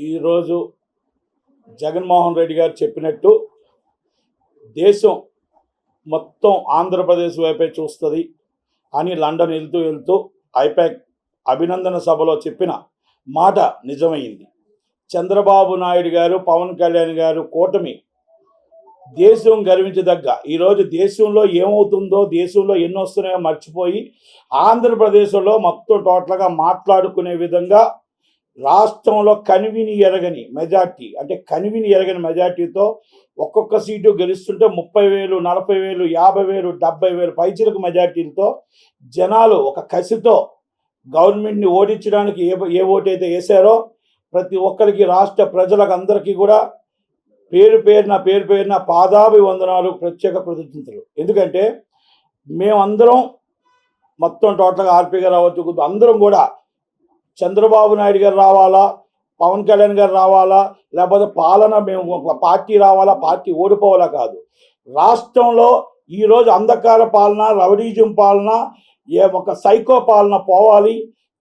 ఈరోజు జగన్మోహన్ రెడ్డి గారు చెప్పినట్టు దేశం మొత్తం ఆంధ్రప్రదేశ్ వైపే చూస్తుంది అని లండన్ వెళ్తూ ఐపాక్ అభినందన సభలో చెప్పిన మాట నిజమైంది. చంద్రబాబు నాయుడు గారు, పవన్ కళ్యాణ్ గారు కూటమి దేశం గర్వించదగ్గ ఈరోజు దేశంలో ఏమవుతుందో, దేశంలో ఎన్ని వస్తున్నాయో మర్చిపోయి ఆంధ్రప్రదేశ్లో మొత్తం టోటల్గా మాట్లాడుకునే విధంగా రాష్ట్రంలో కనివిని ఎరగని మెజార్టీతో ఒక్కొక్క సీటు గెలుస్తుంటే 30,000, 40,000, 50,000, 70,000 పైచిలకు మెజార్టీలతో జనాలు ఒక కసితో గవర్నమెంట్ని ఓడించడానికి ఏ ఓటైతే వేశారో ప్రతి ఒక్కరికి, రాష్ట్ర ప్రజలకు అందరికీ కూడా పేరు పేరున పాదాభివందనాలు, ప్రత్యేక కృతజ్ఞతలు. ఎందుకంటే మేమందరం మొత్తం టోటల్గా ఆర్పీ గారు అవ్వచ్చు, అందరం కూడా చంద్రబాబు నాయుడు గారు రావాలా, పవన్ కళ్యాణ్ గారు రావాలా, లేకపోతే పాలన మేము ఒక పార్టీ రావాలా, పార్టీ ఓడిపోవాలా కాదు. రాష్ట్రంలో ఈరోజు అంధకార పాలన, రౌడీజం పాలన, ఒక సైకో పాలన పోవాలి.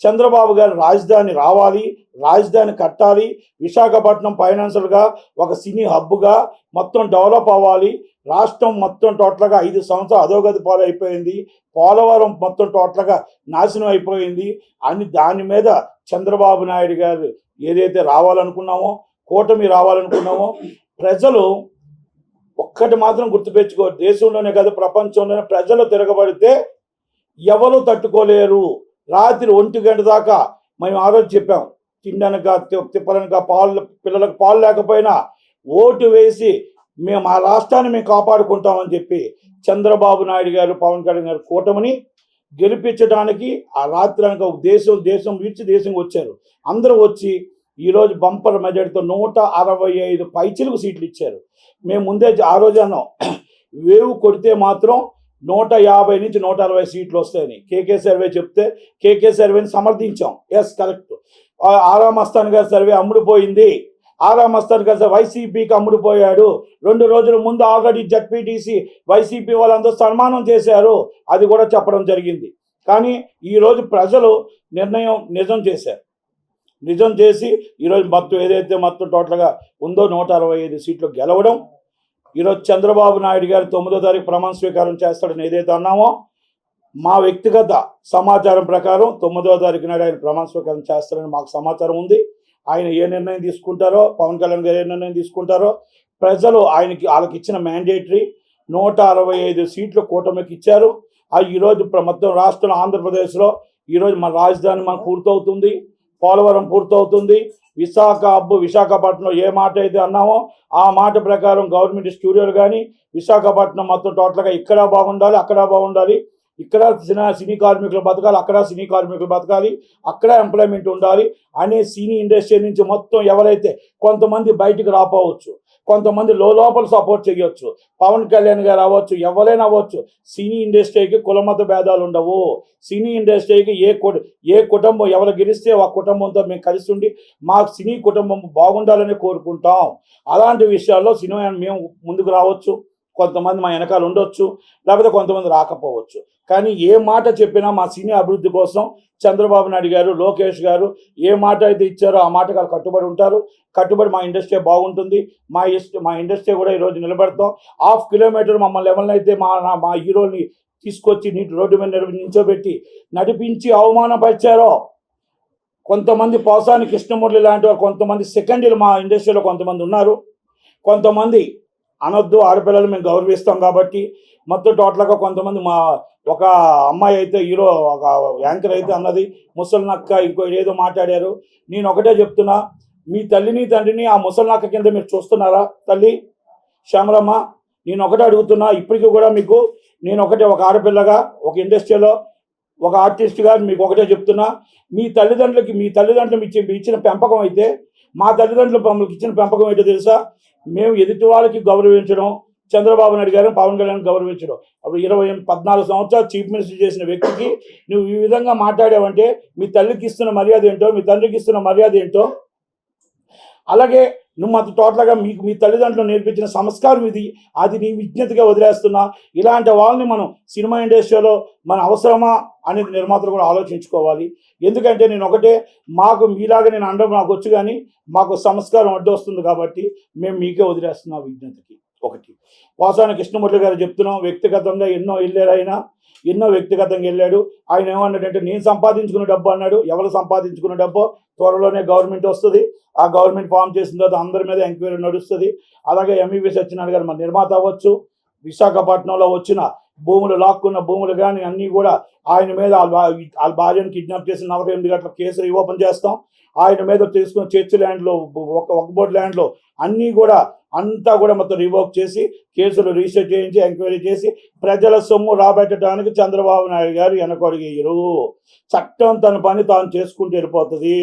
చంద్రబాబు గారు రాజధాని రావాలి, రాజధాని కట్టాలి. విశాఖపట్నం ఫైనాన్షియల్గా ఒక సినీ హబ్గా మొత్తం డెవలప్ అవ్వాలి. రాష్ట్రం మొత్తం టోటల్గా 5 సంవత్సరాలు అధోగతి పాలైపోయింది. పోలవరం మొత్తం టోటల్గా నాశనం అయిపోయింది అని దాని మీద చంద్రబాబు నాయుడు గారు ఏదైతే రావాలనుకున్నామో, కూటమి రావాలనుకున్నామో, ప్రజలు ఒక్కటి మాత్రం గుర్తుపెట్టుకో, దేశంలోనే కాదు ప్రపంచంలోనే ప్రజలు తిరగబడితే ఎవరు తట్టుకోలేరు. రాత్రి 1 గంట దాకా మేము ఆ రోజు చెప్పాం, తిండనక తిప్పలనక పిల్లలకు పాలు లేకపోయినా ఓటు వేసి మేము ఆ రాష్ట్రాన్ని మేము కాపాడుకుంటామని చెప్పి చంద్రబాబు నాయుడు గారు, పవన్ కళ్యాణ్ గారు కూటమిని గెలిపించడానికి ఆ రాత్రి అనక దేశం విడిచి దేశం వచ్చారు. అందరూ వచ్చి ఈరోజు బంపర్ మెజార్టీతో 165 పైచిలకు సీట్లు ఇచ్చారు. మేము ముందే ఆ రోజు అన్నాం, వేవు కొడితే మాత్రం 150 నుంచి 160 సీట్లు వస్తాయని కేకే సర్వే చెప్తే కేకే సర్వేని సమర్థించాం. Yes, correct. ఆరా మస్తాన్ గారి సర్వే అమ్ముడుపోయింది. ఆరా మస్తాన్ గారు వైసీపీకి అమ్ముడుపోయాడు. 2 రోజుల ముందు ఆల్రెడీ జడ్పీటీసీ వైసీపీ వాళ్ళందరూ సన్మానం చేశారు. అది కూడా చెప్పడం జరిగింది. కానీ ఈరోజు ప్రజలు నిర్ణయం నిజం చేసి ఈరోజు ఏదైతే మొత్తం టోటల్గా ఉందో 165 సీట్లు గెలవడం. ఈరోజు చంద్రబాబు నాయుడు గారు 9వ తారీఖు ప్రమాణ స్వీకారం చేస్తాడని ఏదైతే అన్నామో, మా వ్యక్తిగత సమాచారం ప్రకారం 9వ తారీఖు నాడు ఆయన ప్రమాణ స్వీకారం చేస్తారని మాకు సమాచారం ఉంది. ఆయన ఏ నిర్ణయం తీసుకుంటారో, పవన్ కళ్యాణ్ గారు ఏ నిర్ణయం తీసుకుంటారో, ప్రజలు వాళ్ళకి ఇచ్చిన మ్యాండేటరీ 165 సీట్లు కూటమికి ఇచ్చారు. అవి ఈరోజు మొత్తం రాష్ట్రంలో ఆంధ్రప్రదేశ్లో ఈరోజు మన రాజధాని మనకు పూర్తవుతుంది, పోలవరం పూర్తవుతుంది. విశాఖపట్నం ఏ మాట అయితే అన్నామో ఆ మాట ప్రకారం గవర్నమెంట్ స్టూడియోలు కానీ విశాఖపట్నం మొత్తం టోటల్గా ఇక్కడ బాగుండాలి, అక్కడ బాగుండాలి. ఇక్కడ సినీ కార్మికులు బతకాలి, అక్కడ సినీ కార్మికులు బతకాలి, అక్కడ ఎంప్లాయ్మెంట్ ఉండాలి అనే సినీ ఇండస్ట్రీ నుంచి మొత్తం ఎవరైతే కొంతమంది బయటికి రాపోవచ్చు, కొంతమంది లోపల సపోర్ట్ చేయొచ్చు, పవన్ కళ్యాణ్ గారు అవ్వచ్చు, ఎవరైనా అవ్వచ్చు. సినీ ఇండస్ట్రీకి కులమత భేదాలు ఉండవు. సినీ ఇండస్ట్రీకి ఏ కుటుంబం ఎవరు గెలిస్తే ఆ కుటుంబంతో మేము కలిసి ఉండి మా సినీ కుటుంబం బాగుండాలని కోరుకుంటాం. అలాంటి విషయాల్లో సినిమా మేము ముందుకు రావచ్చు, కొంతమంది మా వెనకాల ఉండొచ్చు, లేకపోతే కొంతమంది రాకపోవచ్చు. కానీ ఏ మాట చెప్పినా మా సినీ అభివృద్ధి కోసం చంద్రబాబు నాయుడు గారు, లోకేష్ గారు ఏ మాట అయితే ఇచ్చారో ఆ మాట వాళ్ళు కట్టుబడి ఉంటారు. కట్టుబడి మా ఇండస్ట్రీ బాగుంటుంది, మా ఇండస్ట్రీ కూడా ఈరోజు నిలబెడతాం. 1/2 కిలోమీటర్ మమ్మల్ని ఎవరినైతే మా హీరోని తీసుకొచ్చి రోడ్డు మీద నిల్చోబెట్టి నడిపించి అవమానపరిచారో, కొంతమంది పోసాని కృష్ణమూర్తి లాంటి వారు, కొంతమంది సెకండరీలు మా ఇండస్ట్రీలో కొంతమంది ఉన్నారు. కొంతమంది అనొద్దు, ఆడపిల్లలు మేము గౌరవిస్తాం కాబట్టి మొత్తం టోటల్గా కొంతమంది ఒక అమ్మాయి అయితే హీరో, ఒక యాంకర్ అయితే అన్నది ముసలినక్క ఇంకో ఏదో మాట్లాడారు. నేను ఒకటే చెప్తున్నా, మీ తల్లిని తండ్రిని ఆ ముసలినక్క కింద మీరు చూస్తున్నారా? తల్లి శ్యామలమ్మ, నేను ఒకటే అడుగుతున్నా, ఇప్పటికీ కూడా మీకు నేను ఒక ఆడపిల్లగా, ఒక ఇండస్ట్రీలో ఒక ఆర్టిస్ట్గా మీకు ఒకటే చెప్తున్నా, మీ తల్లిదండ్రులు ఇచ్చిన పెంపకం అయితే మా తల్లిదండ్రులు మమ్మల్ని ఇచ్చిన పెంపకం ఏంటో తెలుసా? మేము ఎదుటి వాళ్ళకి గౌరవించడం, చంద్రబాబు నాయుడు గారు, పవన్ కళ్యాణ్ గౌరవించడం. అప్పుడు 14 సంవత్సరాలు చీఫ్ మినిస్టర్ చేసిన వ్యక్తికి నువ్వు ఈ విధంగా మాట్లాడావంటే మీ తల్లికి ఇస్తున్న మర్యాద ఏంటో, మీ తండ్రికి ఇస్తున్న మర్యాద ఏంటో. అలాగే నువ్వు మాకు టోటల్గా మీకు మీ తల్లిదండ్రులు నేర్పించిన సంస్కారం ఇది, అది నీ విజ్ఞతగా వదిలేస్తున్నా. ఇలాంటి వాళ్ళని మనం సినిమా ఇండస్ట్రీలో మన అవసరమా అనేది నిర్మాతలు కూడా ఆలోచించుకోవాలి. ఎందుకంటే నేను ఒకటే, మాకు మీలాగా నేను అనడం నాకు వచ్చు, కానీ మాకు సంస్కారం అడ్డు వస్తుంది కాబట్టి మేము మీకే వదిలేస్తున్నాం విజ్ఞతకి. ఒకటి వాసాని కృష్ణమూర్తి గారు చెప్తున్నాం, వ్యక్తిగతంగా ఎన్నో వ్యక్తిగతంగా వెళ్ళాడు. ఆయన ఏమన్నాడంటే, నేను సంపాదించుకున్న డబ్బు అన్నాడు. ఎవరు సంపాదించుకున్న డబ్బు? త్వరలోనే గవర్నమెంట్ వస్తుంది. ఆ గవర్నమెంట్ ఫామ్ చేసిన తర్వాత అందరి మీద ఎంక్వైరీ నడుస్తుంది. అలాగే ఎంఈవి సత్యనారాయణ గారు మన నిర్మాత అవ్వచ్చు. విశాఖపట్నంలో వచ్చిన భూములు, లాక్కున్న భూములు కానీ అన్నీ కూడా ఆయన మీద వాళ్ళ భార్యను కిడ్నాప్ చేసిన 48 గంటల కేసులు ఓపెన్ చేస్తాం. ఆయన మీద తీసుకున్న చర్చ్ ల్యాండ్లో, ఒక బోర్డు ల్యాండ్లో అన్నీ కూడా అంతా కూడా మొత్తం రివోక్ చేసి కేసులు రిజిస్టర్ చేయించి ఎంక్వైరీ చేసి ప్రజల సొమ్ము రాబెట్టడానికి చంద్రబాబు నాయుడు గారు వెనకడుగేయరు. చట్టం తన పని తాను చేసుకుంటూ వెళ్ళిపోతుంది.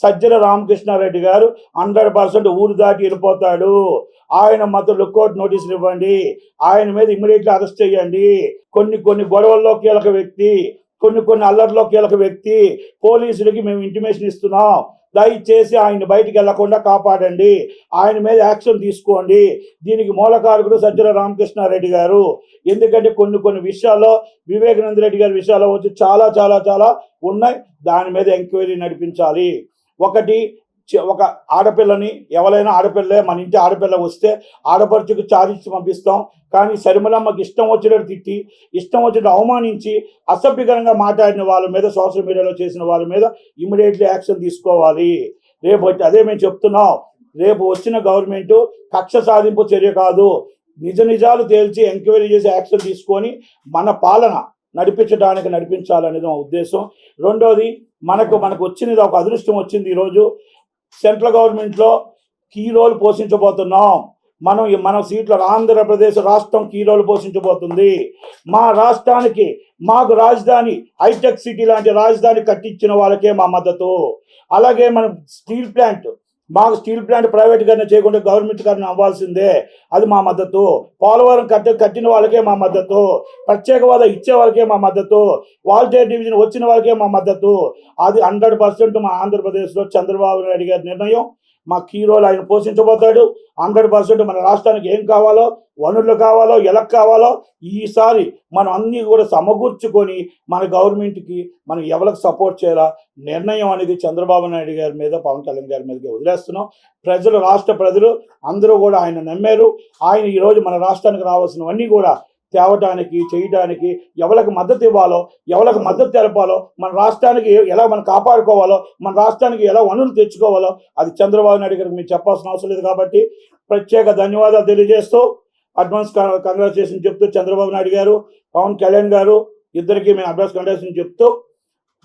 సజ్జల రామకృష్ణారెడ్డి గారు 100% ఊరు దాటి వెళ్ళిపోతాడు. ఆయన మాత్రం లుక్అవుట్ నోటీసులు ఇవ్వండి. ఆయన మీద ఇమ్మీడియట్లీ అరెస్ట్ చేయండి. కొన్ని గొడవల్లో కీలక వ్యక్తి, కొన్ని అల్లర్లో కీలక వ్యక్తి. పోలీసులకి మేము ఇంటిమేషన్ ఇస్తున్నాం, దయచేసి ఆయన బయటికి వెళ్లకుండా కాపాడండి, ఆయన మీద యాక్షన్ తీసుకోండి. దీనికి మూలకారకుడు సజ్జల రామకృష్ణారెడ్డి గారు. ఎందుకంటే కొన్ని విషయాల్లో వివేకానంద రెడ్డి గారి విషయాల్లో వచ్చి చాలా చాలా చాలా ఉన్నాయి. దాని మీద ఎంక్వైరీ నడిపించాలి. ఒక ఆడపిల్లని, ఎవరైనా ఆడపిల్లే, మన ఇంటి ఆడపిల్ల వస్తే ఆడపడుచుకు చార్జ్ పంపిస్తాం. కానీ శర్మిలమ్మకి ఇష్టం వచ్చినట్టు తిట్టి, ఇష్టం వచ్చినట్టు అవమానించి, అసభ్యకరంగా మాట్లాడిన వాళ్ళ మీద, సోషల్ మీడియాలో చేసిన వాళ్ళ మీద ఇమ్మీడియట్లీ యాక్షన్ తీసుకోవాలి. రేపు అదే మేము చెప్తున్నాం, రేపు వచ్చిన గవర్నమెంట్ కక్ష సాధింపు చర్య కాదు, నిజాలు తేల్చి ఎంక్వైరీ చేసి యాక్షన్ తీసుకొని మన పాలన నడిపించాలనేది మా ఉద్దేశం. రెండోది, మనకు వచ్చినది ఒక అదృష్టం వచ్చింది. ఈరోజు సెంట్రల్ గవర్నమెంట్లో కీ రోల్ పోషించబోతున్నాం. మన సీట్ల ఆంధ్రప్రదేశ్ రాష్ట్రం కీ రోల్ పోషించబోతుంది. మా రాష్ట్రానికి, మాకు రాజధాని, హైటెక్ సిటీ లాంటి రాజధాని కట్టించిన వాళ్ళకే మా మద్దతు. అలాగే మన మాకు స్టీల్ ప్లాంట్ ప్రైవేటీకరణ చేయకుండా గవర్నమెంట్ కన్నా అవ్వాల్సిందే, అది మా మద్దతు. పోలవరం కట్టిన వాళ్ళకే మా మద్దతు. ప్రత్యేక హోదా ఇచ్చే వాళ్ళకే మా మద్దతు. వాల్టేర్ డివిజన్ వచ్చిన వాళ్ళకే మా మద్దతు. అది 100% మా ఆంధ్రప్రదేశ్లో చంద్రబాబు నాయుడు గారి నిర్ణయం. మా కీ రోల్ ఆయన పోషించబోతాడు. 100% మన రాష్ట్రానికి ఏం కావాలో, వనరులు కావాలో, ఎలా కావాలో ఈసారి మనం అన్నీ కూడా సమకూర్చుకొని మన గవర్నమెంట్కి మనం ఎవరికి సపోర్ట్ చేయాలా నిర్ణయం అనేది చంద్రబాబు నాయుడు గారి మీద, పవన్ కళ్యాణ్ గారి మీదకి వదిలేస్తున్నాం. రాష్ట్ర ప్రజలు అందరూ కూడా ఆయన నమ్మారు. ఆయన ఈరోజు మన రాష్ట్రానికి రావాల్సినవన్నీ కూడా తేవటానికి, చేయడానికి, ఎవరికి మద్దతు ఇవ్వాలో, ఎవరికి మద్దతు తెలపాలో, మన రాష్ట్రానికి ఎలా మనం కాపాడుకోవాలో, మన రాష్ట్రానికి ఎలా వనరులు తెచ్చుకోవాలో అది చంద్రబాబు నాయుడు గారికి మీరు చెప్పాల్సిన అవసరం లేదు. కాబట్టి ప్రత్యేక ధన్యవాదాలు తెలియజేస్తూ, అడ్వాన్స్ కంగ్రాచులేషన్ చెప్తూ, చంద్రబాబు నాయుడు గారు, పవన్ కళ్యాణ్ గారు ఇద్దరికి మేము అడ్వాన్స్ కంగ్రాచులేషన్ చెప్తూ,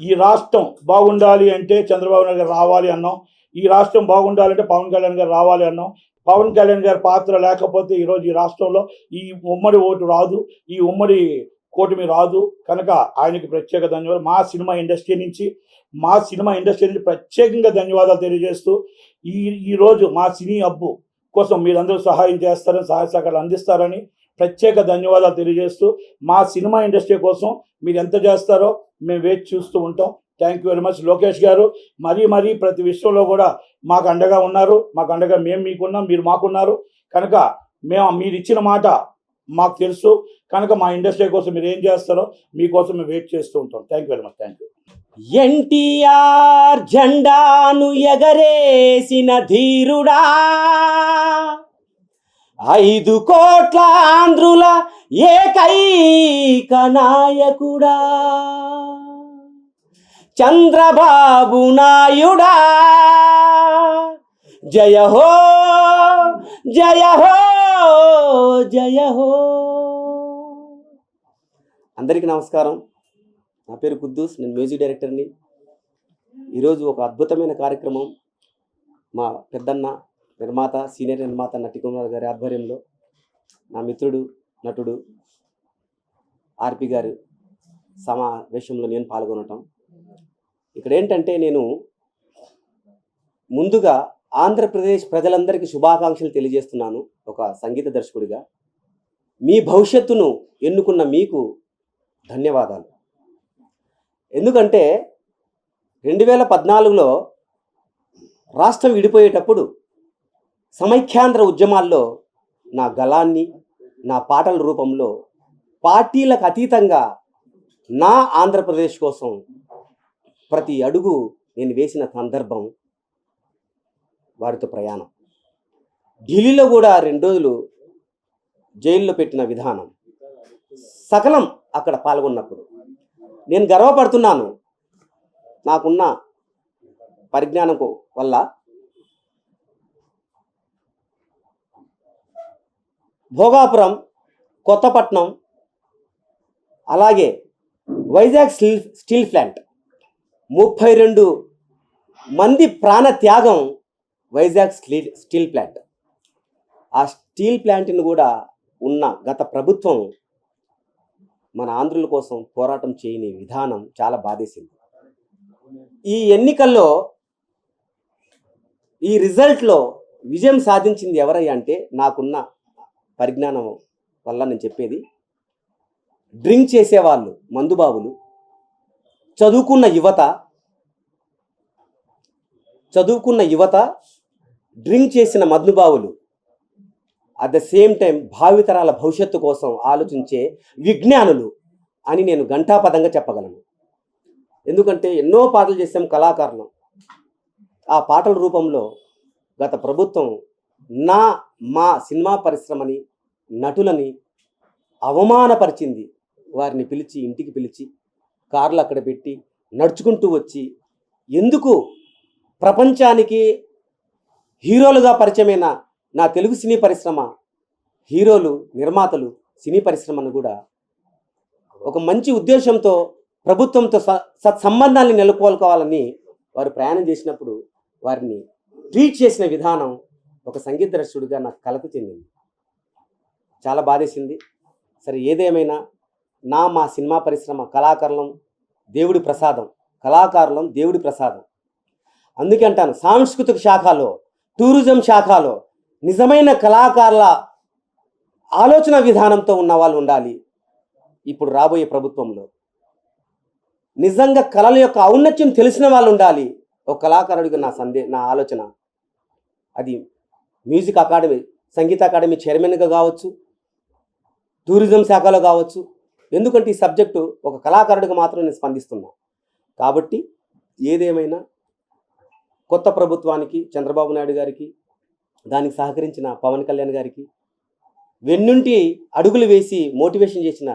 ఈ రాష్ట్రం బాగుండాలి అంటే చంద్రబాబు నాయుడు గారు రావాలి అన్నాం. ఈ రాష్ట్రం బాగుండాలంటే పవన్ కళ్యాణ్ గారు రావాలి అన్నాం. పవన్ కళ్యాణ్ గారి పాత్ర లేకపోతే ఈరోజు ఈ రాష్ట్రంలో ఈ ఉమ్మడి ఓటు రాదు, ఈ ఉమ్మడి కూటమి రాదు. కనుక ఆయనకి ప్రత్యేక ధన్యవాదాలు. మా సినిమా ఇండస్ట్రీ నుంచి ప్రత్యేకంగా ధన్యవాదాలు తెలియజేస్తూ, ఈరోజు మా సినీ హబ్బు కోసం మీరందరూ సహాయం చేస్తారని, సహాయ సహకారాలు అందిస్తారని ప్రత్యేక ధన్యవాదాలు తెలియజేస్తూ, మా సినిమా ఇండస్ట్రీ కోసం మీరు ఎంత చేస్తారో మేము వేచి చూస్తూ ఉంటాం. Thank you very much. Lokesh గారు మరీ ప్రతి విషయంలో కూడా మాకు అండగా ఉన్నారు. మాకు అండగా మేము మీకున్నాం, మీరు మాకున్నారు. కనుక మీరు ఇచ్చిన మాట మాకు తెలుసు. కనుక మా ఇండస్ట్రీ కోసం మీరు ఏం చేస్తారో మీకోసం మేము వెయిట్ చేస్తూ ఉంటాం. Thank you very much. Thank you. NTR జెండాను ఎగరేసిన ధీరుడా, 5 కోట్ల ఆంధ్రుల ఏకైక నాయకుడా, చంద్రబాబు నాయుడా, జయ హో జయ హో జయ హో. అందరికీ నమస్కారం. నా పేరు కుద్దూస్, నేను మ్యూజిక్ డైరెక్టర్ని. ఈరోజు ఒక అద్భుతమైన కార్యక్రమం మా పెద్దన్న నిర్మాత, సీనియర్ నిర్మాత నటికుమార్ గారి ఆధ్వర్యంలో నా మిత్రుడు, నటుడు ఆర్పి గారు సమావేశంలో నేను పాల్గొనటం. ఇక్కడ ఏంటంటే, నేను ముందుగా ఆంధ్రప్రదేశ్ ప్రజలందరికీ శుభాకాంక్షలు తెలియజేస్తున్నాను. ఒక సంగీత దర్శకుడిగా మీ భవిష్యత్తును ఎన్నుకున్న మీకు ధన్యవాదాలు. ఎందుకంటే 2014లో రాష్ట్రం విడిపోయేటప్పుడు సమైక్యాంధ్ర ఉద్యమాల్లో నా గళాన్ని నా పాటల రూపంలో పార్టీలకు అతీతంగా నా ఆంధ్రప్రదేశ్ కోసం ప్రతి అడుగు నేను వేసిన సందర్భం వారితో ప్రయాణం. ఢిల్లీలో కూడా 2 రోజులు జైల్లో పెట్టిన విధానం సకలం అక్కడ పాల్గొన్నప్పుడు నేను గర్వపడుతున్నాను. నాకున్న పరిజ్ఞానం వల్ల భోగాపురం, కొత్తపట్నం, అలాగే వైజాగ్ స్టీల్ ప్లాంట్ 32 మంది ప్రాణ త్యాగం వైజాగ్ స్టీల్ ప్లాంట్. ఆ స్టీల్ ప్లాంట్ని కూడా ఉన్న గత ప్రభుత్వం మన ఆంధ్రుల కోసం పోరాటం చేయని విధానం చాలా బాధేసింది. ఈ ఎన్నికల్లో ఈ రిజల్ట్లో విజయం సాధించింది ఎవరయ్యా అంటే నాకున్న పరిజ్ఞానం వల్ల నేను చెప్పేది, డ్రింక్ చేసేవాళ్ళు మందుబాబులు, చదువుకున్న యువత డ్రింక్ చేసిన మద్దుబావులు, అట్ ద సేమ్ టైం భావితరాల భవిష్యత్తు కోసం ఆలోచించే విజ్ఞానులు అని నేను ఘంటాపదంగా చెప్పగలను. ఎందుకంటే ఎన్నో పాటలు చేసాం కళాకారులం. ఆ పాటల రూపంలో గత ప్రభుత్వం మా సినిమా పరిశ్రమని, నటులని అవమానపరిచింది. వారిని పిలిచి ఇంటికి పిలిచి కార్లు అక్కడ పెట్టి నడుచుకుంటూ వచ్చి ఎందుకు ప్రపంచానికి హీరోలుగా పరిచయమైన నా తెలుగు సినీ పరిశ్రమ హీరోలు, నిర్మాతలు, సినీ పరిశ్రమను కూడా ఒక మంచి ఉద్దేశంతో ప్రభుత్వంతో సత్సంబంధాన్ని నెలకొల్పుకోవాలని వారు ప్రయాణం చేసినప్పుడు వారిని ట్రీట్ చేసిన విధానం ఒక సంగీత దర్శకుడిగా నాకు కలత చెందింది. చాలా బాధేసింది. సరే, ఏదేమైనా మా సినిమా పరిశ్రమ కళాకారులం దేవుడి ప్రసాదం. అందుకే అంటాను, సాంస్కృతిక శాఖలో, టూరిజం శాఖలో నిజమైన కళాకారుల ఆలోచన విధానంతో ఉన్న వాళ్ళు ఉండాలి. ఇప్పుడు రాబోయే ప్రభుత్వంలో నిజంగా కళల యొక్క ఔన్నత్యం తెలిసిన వాళ్ళు ఉండాలి. ఒక కళాకారుడిగా నా ఆలోచన అది మ్యూజిక్ అకాడమీ, సంగీత అకాడమీ చైర్మన్గా కావచ్చు, టూరిజం శాఖలో కావచ్చు. ఎందుకంటే ఈ సబ్జెక్టు ఒక కళాకారుడిగా మాత్రం నేను స్పందిస్తున్నా. కాబట్టి ఏదేమైనా కొత్త ప్రభుత్వానికి, చంద్రబాబు నాయుడు గారికి, దానికి సహకరించిన పవన్ కళ్యాణ్ గారికి, వెన్నుంటి అడుగులు వేసి మోటివేషన్ చేసిన